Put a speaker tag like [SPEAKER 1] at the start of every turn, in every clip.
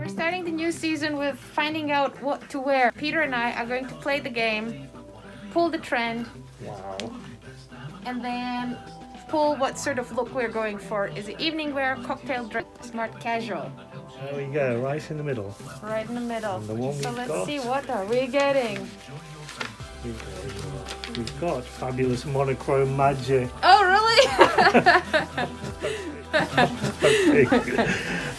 [SPEAKER 1] Starting the new season with finding out what to wear. Peter and I are going to play the game, pull the trend,
[SPEAKER 2] Wow.
[SPEAKER 1] and then pull what sort of look we're going for. Is it evening wear, cocktail dress, smart casual?
[SPEAKER 2] There we go, right in the middle.
[SPEAKER 1] Right in the middle.
[SPEAKER 2] And the one
[SPEAKER 1] So
[SPEAKER 2] we've
[SPEAKER 1] let's
[SPEAKER 2] got-
[SPEAKER 1] see, what are we getting?
[SPEAKER 2] We've got fabulous monochrome magic.
[SPEAKER 1] Oh, really?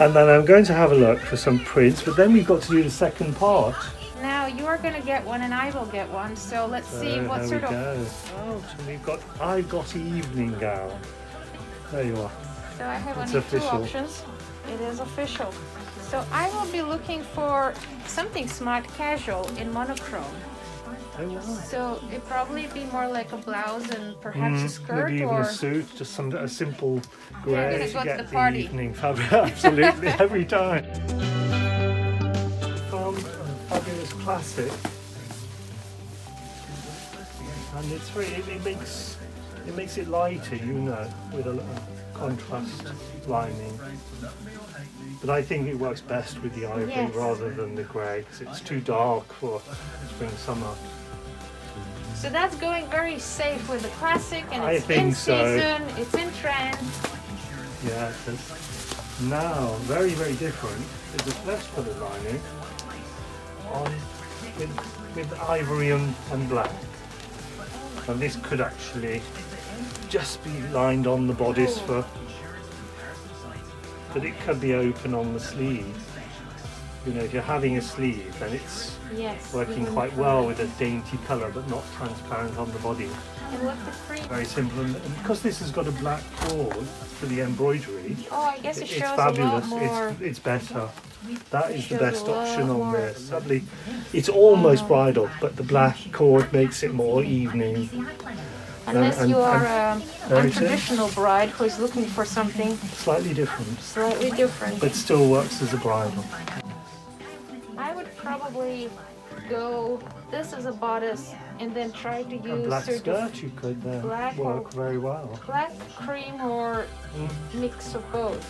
[SPEAKER 2] And then I'm going to have a look for some prints, but then we've got to do the second part.
[SPEAKER 1] Now you are going to get one and I will get one. So let's see
[SPEAKER 2] So
[SPEAKER 1] what
[SPEAKER 2] there
[SPEAKER 1] sort
[SPEAKER 2] we
[SPEAKER 1] of...
[SPEAKER 2] go. Oh, so I've got evening gown. There you are.
[SPEAKER 1] So I have
[SPEAKER 2] It's
[SPEAKER 1] only
[SPEAKER 2] official.
[SPEAKER 1] 2 options. It is official. So I will be looking for something smart casual in monochrome.
[SPEAKER 2] Oh, wow.
[SPEAKER 1] So it probably be more like a blouse and perhaps a skirt,
[SPEAKER 2] Maybe even
[SPEAKER 1] or
[SPEAKER 2] a suit, just a simple
[SPEAKER 1] Yeah,
[SPEAKER 2] grey
[SPEAKER 1] I'm gonna
[SPEAKER 2] to
[SPEAKER 1] go to
[SPEAKER 2] get
[SPEAKER 1] the
[SPEAKER 2] the
[SPEAKER 1] party.
[SPEAKER 2] evening fabric. Absolutely, every time. Found a fabulous classic, and it's really it makes it lighter, you know, with a little contrast lining. But I think it works best with the ivory
[SPEAKER 1] Yes.
[SPEAKER 2] rather than the grey, because it's too dark for spring summer.
[SPEAKER 1] so that's going very safe with the classic, and
[SPEAKER 2] I
[SPEAKER 1] it's
[SPEAKER 2] think
[SPEAKER 1] in
[SPEAKER 2] so.
[SPEAKER 1] season, it's in trend.
[SPEAKER 2] Yeah, because now very different is the flesh coloured lining on with ivory and black, and this could actually just be lined on the bodice for, but it could be open on the sleeve. You know, if you're having a sleeve, then it's
[SPEAKER 1] Yes.
[SPEAKER 2] working
[SPEAKER 1] even
[SPEAKER 2] quite
[SPEAKER 1] for-
[SPEAKER 2] well with a dainty colour, but not transparent on the body.
[SPEAKER 1] And with the cream.
[SPEAKER 2] Very simple, and because this has got a black cord for the embroidery,
[SPEAKER 1] Oh, I guess it
[SPEAKER 2] it's
[SPEAKER 1] shows a lot
[SPEAKER 2] fabulous.
[SPEAKER 1] more.
[SPEAKER 2] It's better. That is the
[SPEAKER 1] Shows
[SPEAKER 2] best
[SPEAKER 1] a lot
[SPEAKER 2] option on
[SPEAKER 1] more.
[SPEAKER 2] this. Sadly, it's almost bridal, but the black cord makes it more evening.
[SPEAKER 1] Unless
[SPEAKER 2] and-
[SPEAKER 1] you are
[SPEAKER 2] there
[SPEAKER 1] a
[SPEAKER 2] it is.
[SPEAKER 1] untraditional bride who is looking for something
[SPEAKER 2] Slightly different,
[SPEAKER 1] slightly different.
[SPEAKER 2] but still works as a bridal.
[SPEAKER 1] I would probably go this as a bodice and then try to
[SPEAKER 2] A
[SPEAKER 1] use
[SPEAKER 2] black
[SPEAKER 1] sort of
[SPEAKER 2] skirt you could
[SPEAKER 1] black or-
[SPEAKER 2] work very well.
[SPEAKER 1] black, cream, or mix of both.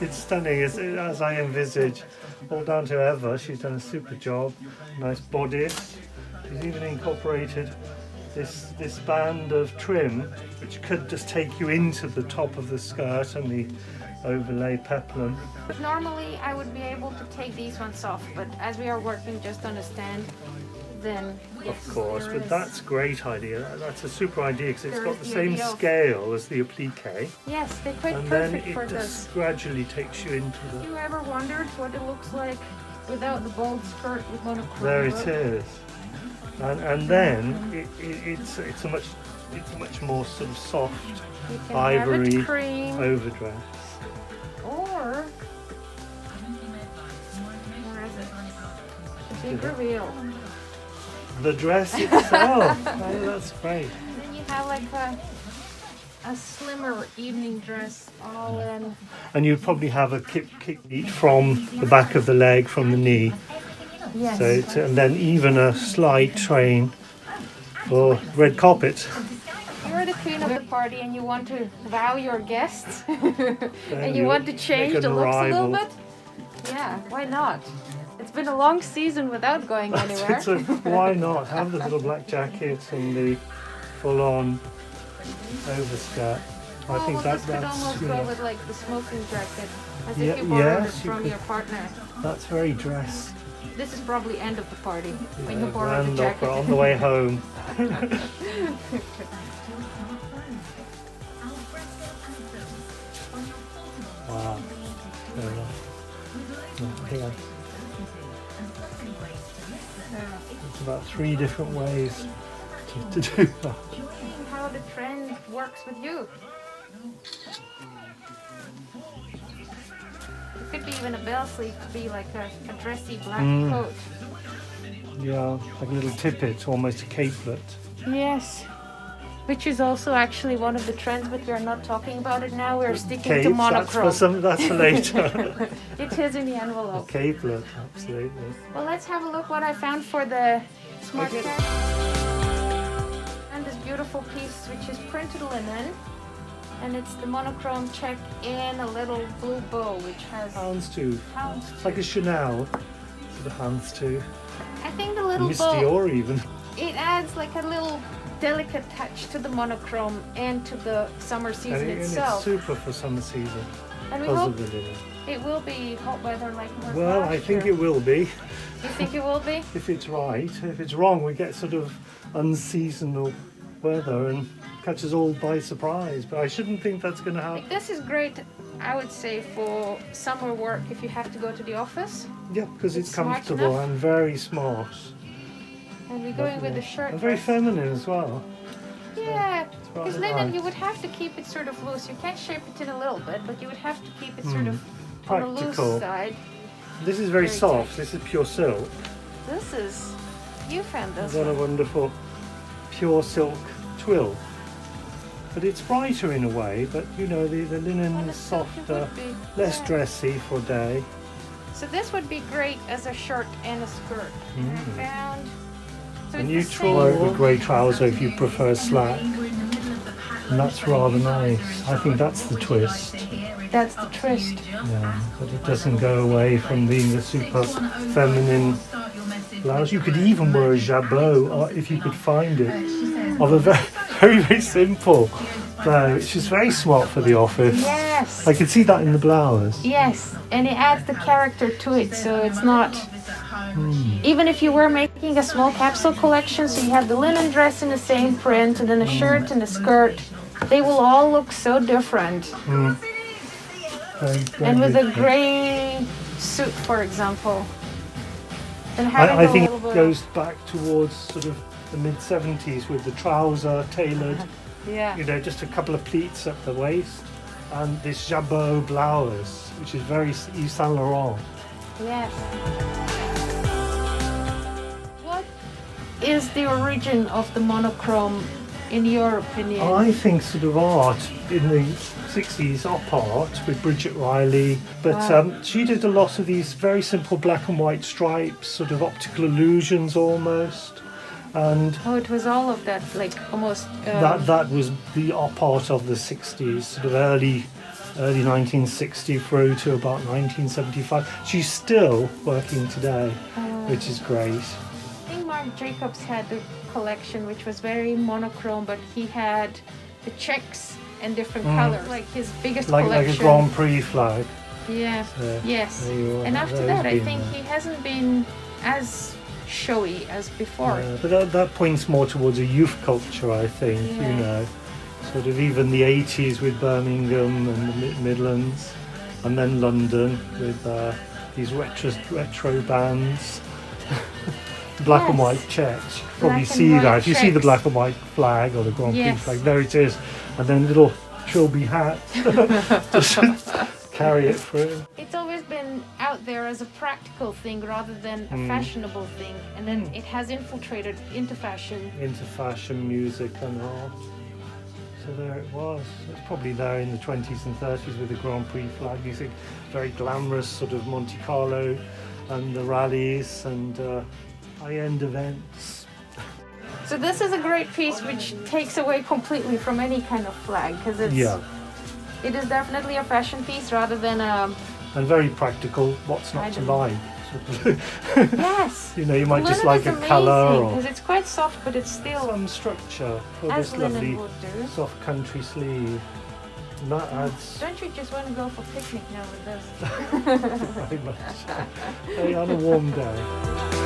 [SPEAKER 2] It's stunning, as I envisage. All down to Eva, she's done a super job. Nice bodice. She's even incorporated this band of trim, which could just take you into the top of the skirt and the overlay peplum.
[SPEAKER 1] Normally I would be able to take these ones off, but as we are working just on a stand, then yes,
[SPEAKER 2] Of course,
[SPEAKER 1] there
[SPEAKER 2] but
[SPEAKER 1] is-
[SPEAKER 2] that's a great idea. That's a super idea because it's
[SPEAKER 1] There
[SPEAKER 2] got
[SPEAKER 1] is
[SPEAKER 2] the
[SPEAKER 1] the
[SPEAKER 2] same
[SPEAKER 1] idea of-
[SPEAKER 2] scale as the applique,
[SPEAKER 1] yes, they're quite
[SPEAKER 2] and then
[SPEAKER 1] perfect for
[SPEAKER 2] it
[SPEAKER 1] this.
[SPEAKER 2] just gradually takes you into
[SPEAKER 1] Have
[SPEAKER 2] the.
[SPEAKER 1] you ever wondered what it looks like without the bold skirt with monochrome?
[SPEAKER 2] There it
[SPEAKER 1] work?
[SPEAKER 2] is, and then it's a much more sort of soft
[SPEAKER 1] You can have
[SPEAKER 2] ivory
[SPEAKER 1] it cream,
[SPEAKER 2] overdress.
[SPEAKER 1] or where is it? The big reveal.
[SPEAKER 2] The dress itself. Oh, that's great.
[SPEAKER 1] And then you have like a slimmer evening dress, all in.
[SPEAKER 2] And you'd probably have a kick beat from the back of the leg, from the knee.
[SPEAKER 1] Yes.
[SPEAKER 2] So and then even a slight train for red carpet.
[SPEAKER 1] You're the queen of the party and you want to wow your guests and you
[SPEAKER 2] you
[SPEAKER 1] want to change
[SPEAKER 2] make
[SPEAKER 1] the
[SPEAKER 2] an
[SPEAKER 1] looks a little
[SPEAKER 2] arrival.
[SPEAKER 1] bit. Yeah, why not? It's been a long season without going anywhere.
[SPEAKER 2] So why not have the little black jacket and the full-on overskirt? I think
[SPEAKER 1] well, this could
[SPEAKER 2] that's
[SPEAKER 1] almost
[SPEAKER 2] you
[SPEAKER 1] go
[SPEAKER 2] know,
[SPEAKER 1] with like the smoking jacket, as
[SPEAKER 2] Yeah,
[SPEAKER 1] if you borrowed
[SPEAKER 2] yes,
[SPEAKER 1] it
[SPEAKER 2] you
[SPEAKER 1] from
[SPEAKER 2] could.
[SPEAKER 1] your partner.
[SPEAKER 2] that's very dress.
[SPEAKER 1] This is probably end of the party when you borrow the
[SPEAKER 2] Grand
[SPEAKER 1] jacket.
[SPEAKER 2] opera on the way home. Wow. Fair enough. Yeah. It's about 3 different ways to do that.
[SPEAKER 1] Seeing how the trend works with you. Could be even a bell sleeve to be like a dressy black coat.
[SPEAKER 2] Yeah, like a little tippet, almost a capelet.
[SPEAKER 1] Yes. Which is also actually one of the trends, but we're not talking about it now. We're sticking
[SPEAKER 2] Capes,
[SPEAKER 1] to monochrome.
[SPEAKER 2] that's for later.
[SPEAKER 1] It is in the envelope.
[SPEAKER 2] Capelet, absolutely.
[SPEAKER 1] Well, let's have a look what I found for the smart card. And this beautiful piece, which is printed linen, and it's the monochrome check in a little blue bow, which has
[SPEAKER 2] Houndstooth.
[SPEAKER 1] houndstooth.
[SPEAKER 2] Like a Chanel sort of houndstooth.
[SPEAKER 1] I think the little
[SPEAKER 2] Miss
[SPEAKER 1] bow,
[SPEAKER 2] Dior even.
[SPEAKER 1] it adds like a little delicate touch to the monochrome and to the summer season
[SPEAKER 2] And
[SPEAKER 1] itself.
[SPEAKER 2] it's super for summer season
[SPEAKER 1] And we
[SPEAKER 2] because
[SPEAKER 1] hope
[SPEAKER 2] of the linen.
[SPEAKER 1] it will be hot weather like it was
[SPEAKER 2] Well,
[SPEAKER 1] last
[SPEAKER 2] I think
[SPEAKER 1] year.
[SPEAKER 2] it will be.
[SPEAKER 1] You think it will be?
[SPEAKER 2] If it's right. If it's wrong, we get sort of unseasonal weather and catch us all by surprise. But I shouldn't think that's going to happen.
[SPEAKER 1] This is great, I would say, for summer work if you have to go to the office.
[SPEAKER 2] Yeah, because it's
[SPEAKER 1] smart
[SPEAKER 2] comfortable
[SPEAKER 1] enough.
[SPEAKER 2] and very smart.
[SPEAKER 1] And we're going with the shirt.
[SPEAKER 2] And very
[SPEAKER 1] dress.
[SPEAKER 2] feminine as well.
[SPEAKER 1] Yeah,
[SPEAKER 2] It's
[SPEAKER 1] because
[SPEAKER 2] rather
[SPEAKER 1] linen
[SPEAKER 2] nice.
[SPEAKER 1] you would have to keep it sort of loose. You can shape it in a little bit, but you would have to keep it sort of on the
[SPEAKER 2] Practical.
[SPEAKER 1] loose side.
[SPEAKER 2] This is very
[SPEAKER 1] Very
[SPEAKER 2] soft. This is pure silk.
[SPEAKER 1] This is, you found this
[SPEAKER 2] What a
[SPEAKER 1] one.
[SPEAKER 2] wonderful pure silk twill. But it's brighter in a way, but you know, the linen
[SPEAKER 1] On the
[SPEAKER 2] is
[SPEAKER 1] silk it
[SPEAKER 2] softer,
[SPEAKER 1] would be,
[SPEAKER 2] less
[SPEAKER 1] yeah.
[SPEAKER 2] dressy for day.
[SPEAKER 1] So this would be great as a shirt and a skirt. And I found... So
[SPEAKER 2] A
[SPEAKER 1] it's the
[SPEAKER 2] neutral
[SPEAKER 1] same-
[SPEAKER 2] over grey trouser if you prefer slack. And that's rather nice. I think that's the twist.
[SPEAKER 1] That's the twist.
[SPEAKER 2] Yeah, but it doesn't go away from being a super feminine blouse. You could even wear a jabot, or if you could find it, of a very simple blouse, which is very smart for the office.
[SPEAKER 1] Yes.
[SPEAKER 2] I could see that in the blouse.
[SPEAKER 1] Yes, and it adds the character to it, so it's not... Even if you were making a small capsule collection, so you have the linen dress in the same print, and then the shirt and the skirt, they will all look so different. And with a grey suit, for example. And having
[SPEAKER 2] I
[SPEAKER 1] a
[SPEAKER 2] think
[SPEAKER 1] little
[SPEAKER 2] it
[SPEAKER 1] bit
[SPEAKER 2] goes back towards sort of the mid-70s with the trouser tailored,
[SPEAKER 1] yeah.
[SPEAKER 2] you know, just a couple of pleats at the waist, and this jabot blouse, which is very Yves Saint Laurent.
[SPEAKER 1] Yes. What is the origin of the monochrome, in your opinion?
[SPEAKER 2] I think sort of art in the 60s, op art with Bridget Riley, but she did a lot of these very simple black and white stripes, sort of optical illusions almost, and
[SPEAKER 1] Oh, it was all of that, like almost...
[SPEAKER 2] that was the op art of the 60s, sort of early 1960 through to about 1975. She's still working today, which is great.
[SPEAKER 1] I think Marc Jacobs had the collection, which was very monochrome, but he had the checks and different colors, like his biggest
[SPEAKER 2] Like
[SPEAKER 1] collection.
[SPEAKER 2] a Grand Prix flag.
[SPEAKER 1] Yeah, yes.
[SPEAKER 2] there you are.
[SPEAKER 1] And after
[SPEAKER 2] There's
[SPEAKER 1] that, I
[SPEAKER 2] been
[SPEAKER 1] think
[SPEAKER 2] that.
[SPEAKER 1] he hasn't been as showy as before.
[SPEAKER 2] Yeah, but that points more towards a youth culture, I think,
[SPEAKER 1] Yeah.
[SPEAKER 2] you know. Sort of even the 80s with Birmingham and the Midlands, and then London with these retro bands. Black and
[SPEAKER 1] Yes.
[SPEAKER 2] white checks. You probably
[SPEAKER 1] Black and
[SPEAKER 2] see
[SPEAKER 1] white
[SPEAKER 2] that. If you see the
[SPEAKER 1] checks.
[SPEAKER 2] black and white flag or the Grand Prix
[SPEAKER 1] Yes.
[SPEAKER 2] flag, there it is. And then little trilby hats. Just carry it through.
[SPEAKER 1] It's always been out there as a practical thing rather than a fashionable thing, and then it has infiltrated into fashion.
[SPEAKER 2] Into fashion, music and art. So there it was. It's probably there in the 20s and 30s with the Grand Prix flag. You think very glamorous sort of Monte Carlo and the rallies and high-end events.
[SPEAKER 1] So this is a great piece which takes away completely from any kind of flag, because it is definitely a fashion piece rather than a...
[SPEAKER 2] And very practical, what's not to like.
[SPEAKER 1] Yes!
[SPEAKER 2] You know, you might just like a colour or
[SPEAKER 1] because it's quite soft, but it's still
[SPEAKER 2] some structure for
[SPEAKER 1] as
[SPEAKER 2] this
[SPEAKER 1] linen
[SPEAKER 2] lovely
[SPEAKER 1] would do.
[SPEAKER 2] soft country sleeve. And that adds
[SPEAKER 1] Don't you just want to go for picnic now with this?
[SPEAKER 2] very much. Hey, on a warm day.